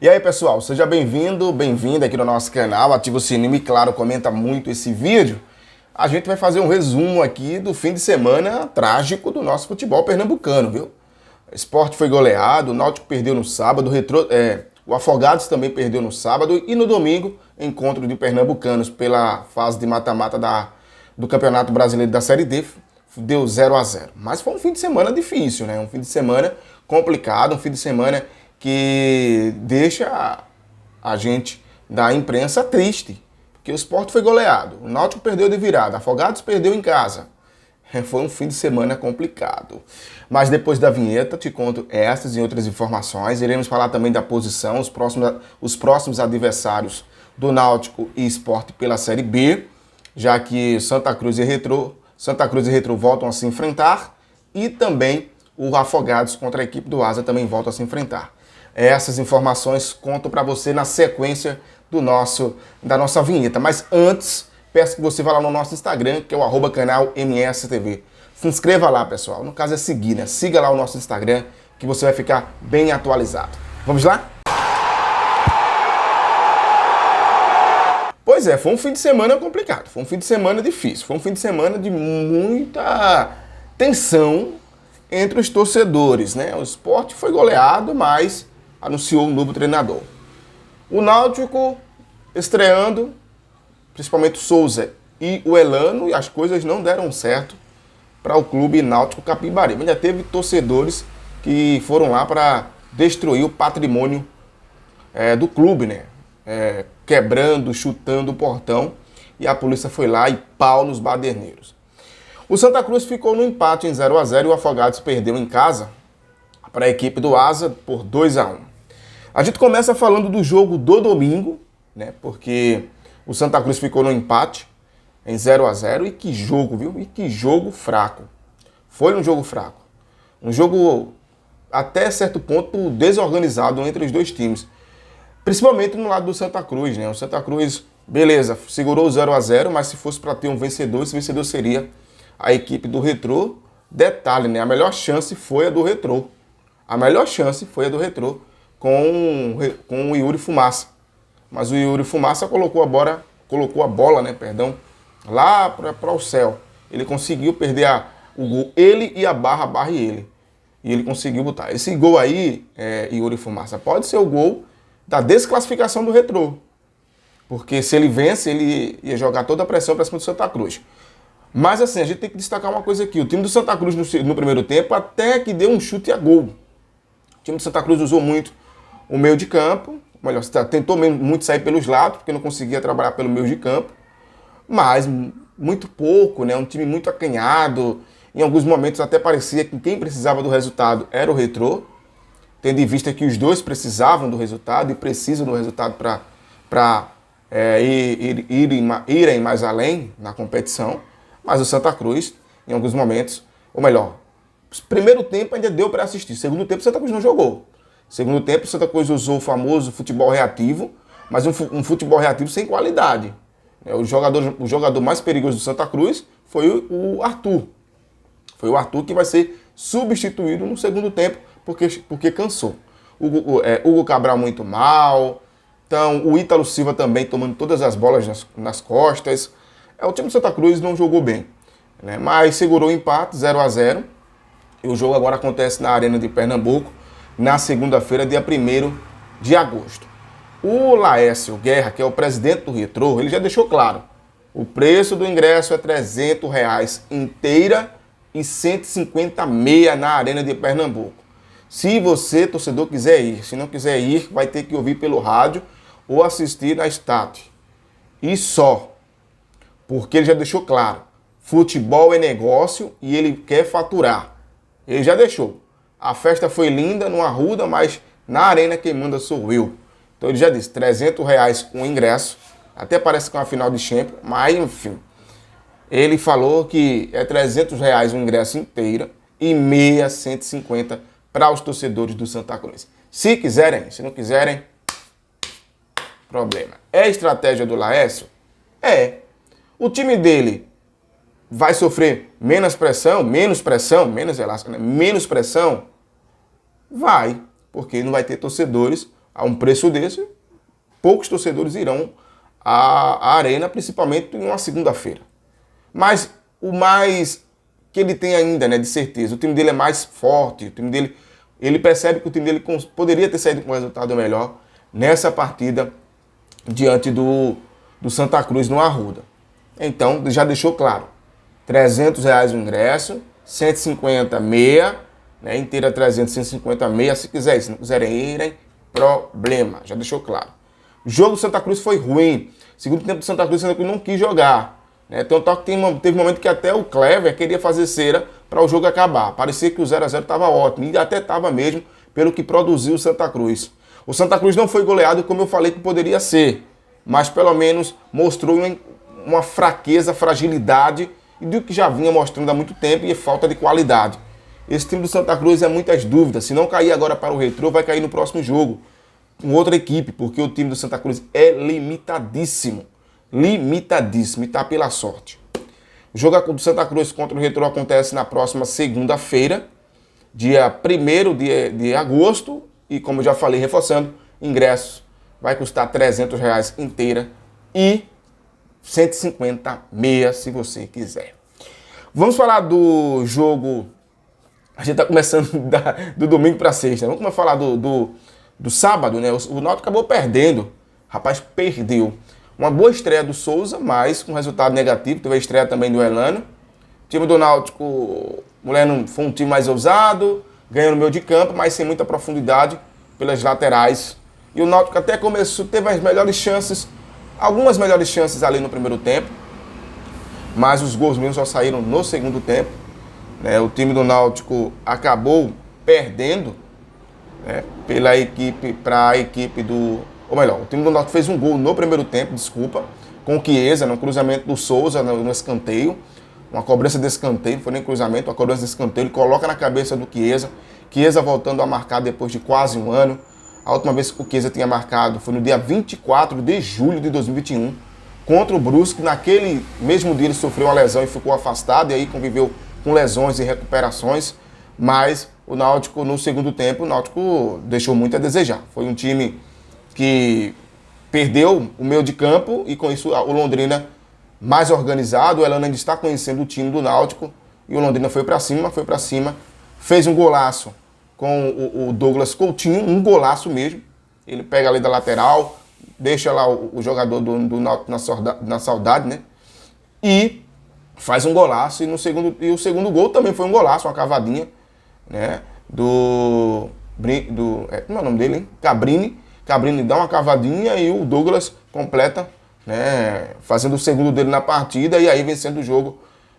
E aí, pessoal, seja bem-vindo, bem-vinda aqui no nosso canal, ativa o sininho e, claro, comenta muito esse vídeo. A gente vai fazer um resumo aqui do fim de semana trágico do nosso futebol pernambucano, viu? O Sport foi goleado, o Náutico perdeu no sábado, o Afogados também perdeu no sábado e no domingo, encontro de pernambucanos pela fase de mata-mata do Campeonato Brasileiro da Série D, deu 0-0. Mas foi um fim de semana difícil, né? Um fim de semana complicado, um fim de semana que deixa a gente da imprensa triste, porque o Sport foi goleado, o Náutico perdeu de virada, Afogados perdeu em casa. Foi um fim de semana complicado. Mas depois da vinheta te conto essas e outras informações. Iremos falar também da posição, os próximos adversários do Náutico e Sport pela Série B, já que Santa Cruz e Retrô voltam a se enfrentar e também o Afogados contra a equipe do Asa também voltam a se enfrentar. Essas informações conto para você na sequência da nossa vinheta. Mas antes, peço que você vá lá no nosso Instagram, que é o @canal MSTV. Se inscreva lá, pessoal. No caso é seguir, né? Siga lá o nosso Instagram, que você vai ficar bem atualizado. Vamos lá? Pois é, foi um fim de semana complicado. Foi um fim de semana difícil. Foi um fim de semana de muita tensão entre os torcedores, né? O Sport foi goleado, mas anunciou um novo treinador. O Náutico estreando, principalmente o Souza e o Elano, e as coisas não deram certo para o clube Náutico Capibaribe. Ainda teve torcedores que foram lá para destruir o patrimônio do clube, né? Quebrando, chutando o portão, e a polícia foi lá e pau nos baderneiros. O Santa Cruz ficou no empate em 0-0 e o Afogados perdeu em casa para a equipe do Asa por 2-1. A gente começa falando do jogo do domingo, né? Porque o Santa Cruz ficou no empate em 0-0 e que jogo, viu? E que jogo fraco. Foi um jogo fraco. Um jogo até certo ponto desorganizado entre os dois times. Principalmente no lado do Santa Cruz, né? O Santa Cruz, beleza, segurou o 0-0, mas se fosse para ter um vencedor, esse vencedor seria a equipe do Retrô. Detalhe, né? A melhor chance foi a do Retrô. A melhor chance foi a do Retrô com o Yuri Fumaça. Mas o Yuri Fumaça colocou a bola, né, lá para o céu. Ele conseguiu perder o gol, ele e a barra e ele. E ele conseguiu botar. Esse gol aí, Yuri Fumaça, pode ser o gol da desclassificação do Retrô. Porque se ele vence, ele ia jogar toda a pressão para cima do Santa Cruz. Mas assim, a gente tem que destacar uma coisa aqui. O time do Santa Cruz no primeiro tempo até que deu um chute a gol. O time do Santa Cruz usou muito o meio de campo. Melhor, tentou muito sair pelos lados, porque não conseguia trabalhar pelo meio de campo. Mas muito pouco, né? Um time muito acanhado. Em alguns momentos até parecia que quem precisava do resultado era o Retrô. Tendo em vista que os dois precisavam do resultado e precisam do resultado para irem mais além na competição. Mas o Santa Cruz, em alguns momentos, ou melhor, primeiro tempo ainda deu para assistir. Segundo tempo, o Santa Cruz não jogou. Segundo tempo, o Santa Cruz usou o famoso futebol reativo, mas um futebol reativo sem qualidade. O jogador mais perigoso do Santa Cruz foi o Arthur. Foi o Arthur que vai ser substituído no segundo tempo, porque cansou. Hugo Cabral muito mal, então o Ítalo Silva também tomando todas as bolas nas costas. O time do Santa Cruz não jogou bem, né? Mas segurou o empate, 0-0. E o jogo agora acontece na Arena de Pernambuco, na segunda-feira, dia 1º de agosto. O Laércio Guerra, que é o presidente do Retrô, ele já deixou claro. O preço do ingresso é R$300 inteira e 150 meia na Arena de Pernambuco. Se você, torcedor, quiser ir, se não quiser ir, vai ter que ouvir pelo rádio ou assistir na Stat. E só. Porque ele já deixou claro. Futebol é negócio e ele quer faturar. Ele já deixou. A festa foi linda no Arruda, mas na arena quem manda sou eu. Então ele já disse, R$300 um ingresso. Até parece que é uma final de Champions, mas enfim. Ele falou que é R$300 um ingresso inteira e meia 150 para os torcedores do Santa Cruz. Se quiserem, se não quiserem, problema. É estratégia do Laércio? É. O time dele vai sofrer menos pressão? Vai, porque não vai ter torcedores a um preço desse, poucos torcedores irão à arena, principalmente em uma segunda-feira. Mas o mais que ele tem ainda, né, de certeza, o time dele é mais forte, o time dele, ele percebe que o time dele poderia ter saído com um resultado melhor nessa partida diante do Santa Cruz no Arruda. Então, já deixou claro, R$300 o ingresso, 150 meia, né, inteira 300, 150 meia, se quiser, se não quiserem irem, problema, já deixou claro. O jogo do Santa Cruz foi ruim, segundo tempo do Santa Cruz não quis jogar, né, então teve um momento que até o Clever queria fazer cera para o jogo acabar, parecia que o 0x0 estava ótimo, e até estava mesmo, pelo que produziu o Santa Cruz. O Santa Cruz não foi goleado como eu falei que poderia ser, mas pelo menos mostrou uma fraqueza, fragilidade, e do que já vinha mostrando há muito tempo, e falta de qualidade. Esse time do Santa Cruz é muitas dúvidas. Se não cair agora para o Retrô, vai cair no próximo jogo com outra equipe, porque o time do Santa Cruz é limitadíssimo. Limitadíssimo, e tá pela sorte. O jogo do Santa Cruz contra o Retrô acontece na próxima segunda-feira, dia 1º de agosto, e como eu já falei, reforçando, ingressos vai custar R$300 inteira e 150 meia, se você quiser. Vamos falar do jogo. A gente tá começando do domingo para sexta. Vamos falar do sábado, né? O Náutico acabou perdendo. Rapaz, perdeu. Uma boa estreia do Souza, mas com resultado negativo. Teve a estreia também do Elano. O time do Náutico, foi um time mais ousado, ganhou no meio de campo, mas sem muita profundidade pelas laterais. E o Náutico até começou, teve as melhores chances, algumas melhores chances ali no primeiro tempo, mas os gols mesmo só saíram no segundo tempo. Né? O time do Náutico acabou perdendo, né, para a equipe do... Ou melhor, o time do Náutico fez um gol no primeiro tempo, com o Chiesa, no cruzamento do Souza, no escanteio. Uma cobrança de escanteio, foi nem cruzamento, uma cobrança de escanteio, ele coloca na cabeça do Chiesa. Chiesa voltando a marcar depois de quase um ano. A última vez que o Chiesa tinha marcado foi no dia 24 de julho de 2021, contra o Brusque. Naquele mesmo dia ele sofreu uma lesão e ficou afastado, e aí conviveu com lesões e recuperações. Mas o Náutico, no segundo tempo, o Náutico deixou muito a desejar. Foi um time que perdeu o meio de campo, e com isso o Londrina mais organizado. O Elano ainda está conhecendo o time do Náutico, e o Londrina foi para cima, fez um golaço com o Douglas Coutinho, um golaço mesmo. Ele pega ali da lateral, deixa lá o jogador do Náutico na saudade, né? E faz um golaço, e o segundo gol também foi um golaço, uma cavadinha, né? Como é o nome dele, hein? Cabrini dá uma cavadinha e o Douglas completa, né? Fazendo o segundo dele na partida, e aí vencendo o jogo,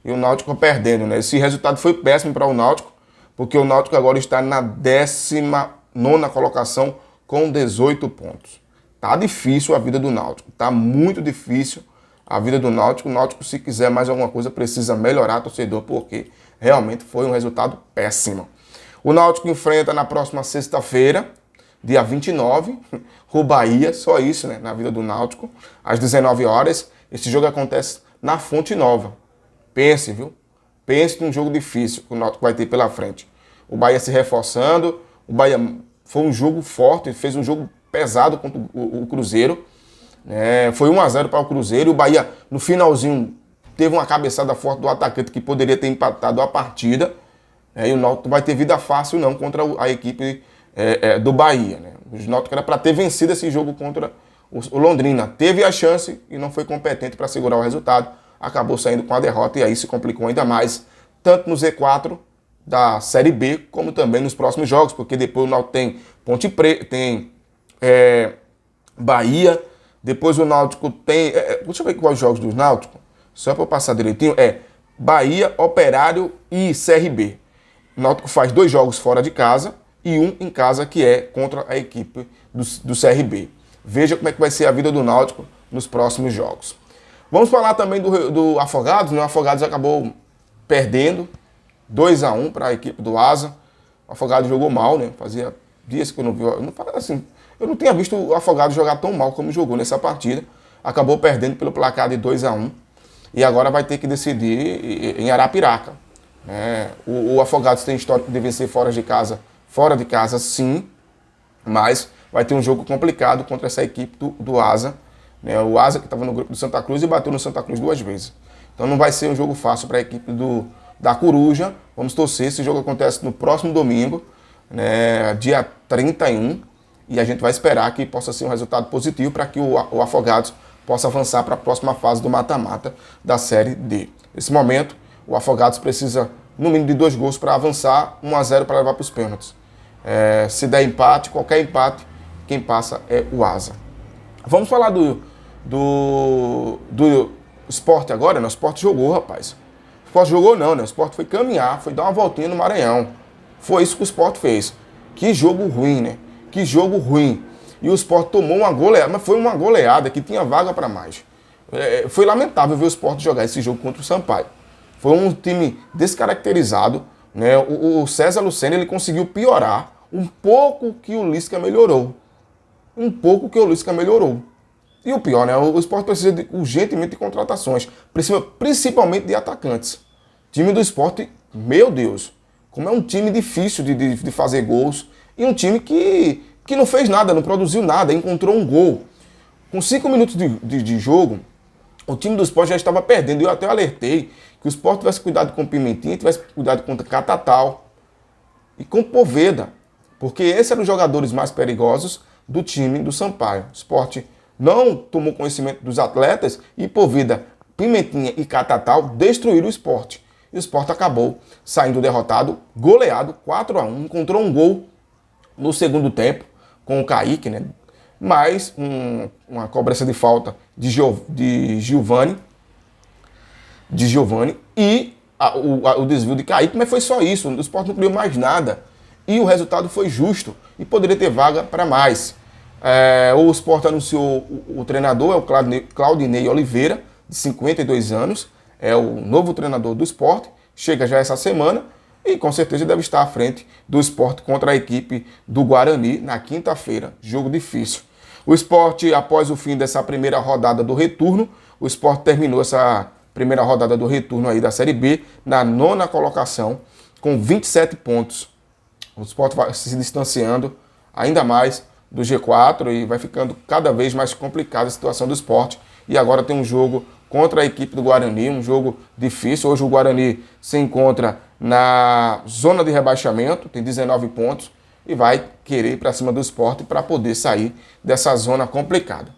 e o Náutico perdendo, né? Esse resultado foi péssimo para o Náutico, porque o Náutico agora está na 19ª colocação com 18 pontos. Tá difícil a vida do Náutico, tá muito difícil a vida do Náutico. O Náutico, se quiser mais alguma coisa, precisa melhorar, torcedor, porque realmente foi um resultado péssimo. O Náutico enfrenta na próxima sexta-feira, dia 29, o Bahia, só isso, né, na vida do Náutico, às 19 horas. Esse jogo acontece na Fonte Nova. Pense, viu? Pense num jogo difícil que o Náutico vai ter pela frente. O Bahia se reforçando, o Bahia foi um jogo forte, fez um jogo pesado contra o Cruzeiro. Foi 1-0 para o Cruzeiro. O Bahia, no finalzinho, teve uma cabeçada forte do atacante que poderia ter empatado a partida. E o Náutico vai ter vida fácil não contra a equipe do Bahia. Né? O Náutico era para ter vencido esse jogo contra o Londrina. Teve a chance e não foi competente para segurar o resultado. Acabou saindo com a derrota, e aí se complicou ainda mais, tanto no Z4 da Série B, como também nos próximos jogos, porque depois o Náutico tem Ponte Preta, tem Bahia, depois o Náutico tem... deixa eu ver quais os jogos do Náutico, só para eu passar direitinho. Bahia, Operário e CRB. O Náutico faz 2 jogos fora de casa e um em casa, que é contra a equipe do CRB. Veja como é que vai ser a vida do Náutico nos próximos jogos. Vamos falar também do Afogados, né? O Afogados acabou perdendo 2-1 para a equipe do Asa. O Afogados jogou mal, né? Fazia dias que eu não vi. Eu não tinha visto o Afogados jogar tão mal como jogou nessa partida. Acabou perdendo pelo placar de 2-1. E agora vai ter que decidir em Arapiraca. O Afogados tem histórico de vencer fora de casa sim, mas vai ter um jogo complicado contra essa equipe do Asa, né? O Asa que estava no grupo do Santa Cruz e bateu no Santa Cruz 2 vezes. Então não vai ser um jogo fácil para a equipe da Coruja. Vamos torcer, esse jogo acontece no próximo domingo, né, dia 31, e a gente vai esperar que possa ser um resultado positivo para que o Afogados possa avançar para a próxima fase do mata-mata da Série D. Nesse momento, o Afogados precisa, no mínimo, de 2 gols para avançar, 1-0 para levar para os pênaltis. Se der empate, qualquer empate, quem passa é o Asa. Vamos falar do Sport agora, né? O Sport jogou, rapaz. O Sport jogou não, né? O Sport foi caminhar, foi dar uma voltinha no Maranhão. Foi isso que o Sport fez. Que jogo ruim, né? Que jogo ruim. E o Sport tomou uma goleada, mas foi uma goleada que tinha vaga para mais. Foi lamentável ver o Sport jogar esse jogo contra o Sampaio. Foi um time descaracterizado, né? O César Lucena, ele conseguiu piorar um pouco que o Lisca melhorou. Um pouco que o Lisca melhorou. E o pior, né? O Sport precisa urgentemente de contratações, principalmente de atacantes. O time do Sport, meu Deus, como é um time difícil de fazer gols, e um time que não fez nada, não produziu nada, encontrou um gol. Com 5 minutos de jogo, o time do Sport já estava perdendo. Eu até alertei que o Sport tivesse cuidado com o Pimentinha, tivesse cuidado com o Catatal e com o Poveda, porque esses eram os jogadores mais perigosos do time do Sampaio. O Sport não tomou conhecimento dos atletas e Poveda, Pimentinha e Catatal destruíram o Sport. E o Sport acabou saindo derrotado, goleado, 4-1, encontrou um gol no segundo tempo com o Kaique, né? Mais uma cobrança de falta de Giovani e o desvio de Kaique, mas foi só isso. O Sport não criou mais nada. E o resultado foi justo e poderia ter vaga para mais. O Sport anunciou o treinador, é o Claudinei Oliveira, de 52 anos, é o novo treinador do Sport, chega já essa semana e com certeza deve estar à frente do Sport contra a equipe do Guarani na quinta-feira, jogo difícil. O Sport, após o fim dessa primeira rodada do retorno, o Sport terminou essa primeira rodada do retorno aí da Série B na 9ª colocação com 27 pontos. O Sport vai se distanciando ainda mais do G4 e vai ficando cada vez mais complicada a situação do Sport. E agora tem um jogo contra a equipe do Guarani, um jogo difícil. Hoje o Guarani se encontra na zona de rebaixamento, tem 19 pontos e vai querer ir para cima do Sport para poder sair dessa zona complicada.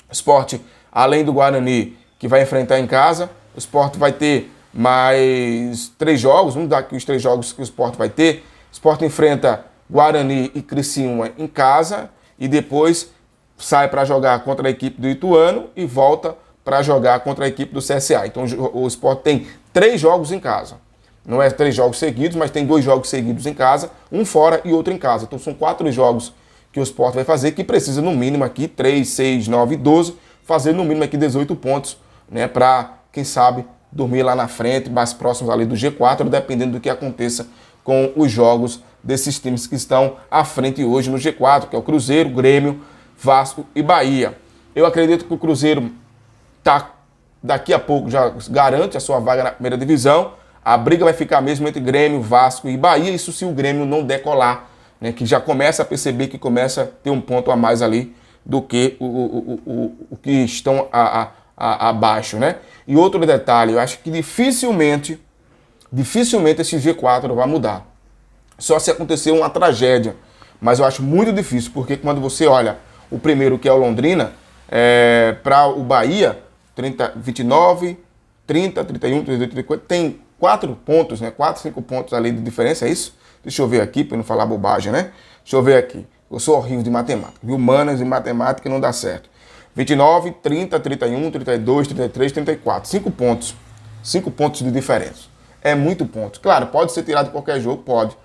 O Sport, além do Guarani, que vai enfrentar em casa, o Sport vai ter mais 3 jogos. Vamos dar aqui os 3 jogos que o Sport vai ter. O Sport enfrenta Guarani e Criciúma em casa e depois sai para jogar contra a equipe do Ituano e volta para jogar contra a equipe do CSA. Então o Sport tem 3 jogos em casa. Não é 3 jogos seguidos, mas tem 2 jogos seguidos em casa, um fora e outro em casa. Então são 4 jogos que o Sport vai fazer, que precisa no mínimo aqui 3, 6, 9 e 12, fazer no mínimo aqui 18 pontos, né, para, quem sabe, dormir lá na frente, mais próximos ali do G4, dependendo do que aconteça com os jogos desses times que estão à frente hoje no G4, que é o Cruzeiro, Grêmio, Vasco e Bahia. Eu acredito que o Cruzeiro daqui a pouco já garante a sua vaga na primeira divisão. A briga vai ficar mesmo entre Grêmio, Vasco e Bahia, isso se o Grêmio não decolar, né, que já começa a perceber que começa a ter um ponto a mais ali do que o que estão abaixo, né? E outro detalhe, eu acho que dificilmente esse G4 vai mudar. Só se acontecer uma tragédia. Mas eu acho muito difícil, porque quando você olha o primeiro, que é o Londrina, para o Bahia, 29, 30, 31, 32, 34, tem 4 pontos, né? 4, 5 pontos ali de diferença, é isso? Deixa eu ver aqui, para não falar bobagem, né? Deixa eu ver aqui. Eu sou horrível de matemática, viu? Humanas e matemática não dá certo. 29, 30, 31, 32, 33, 34. 5 pontos. 5 pontos de diferença. É muito ponto. Claro, pode ser tirado de qualquer jogo, pode.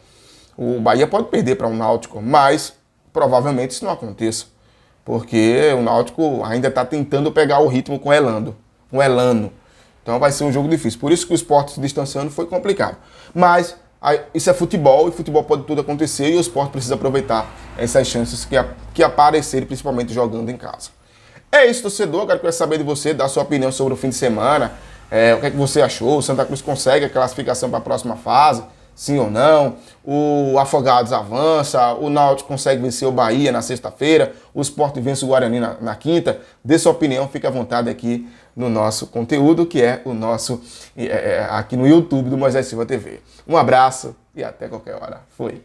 O Bahia pode perder para o Náutico, mas provavelmente isso não aconteça. Porque o Náutico ainda está tentando pegar o ritmo com o Elano. Então vai ser um jogo difícil. Por isso que o Sport se distanciando foi complicado. Mas isso é futebol e futebol pode tudo acontecer e o Sport precisa aproveitar essas chances que aparecerem, principalmente jogando em casa. É isso, torcedor. Agora eu quero saber de você, dar sua opinião sobre o fim de semana. O que é que você achou? O Santa Cruz consegue a classificação para a próxima fase? sim ou não, o Afogados avança, o Náutico consegue vencer o Bahia na sexta-feira, o Sport vence o Guarani na quinta. Dê sua opinião, fique à vontade aqui no nosso conteúdo, que é o nosso aqui no YouTube do Moisés Silva TV. Um abraço e até qualquer hora. Fui!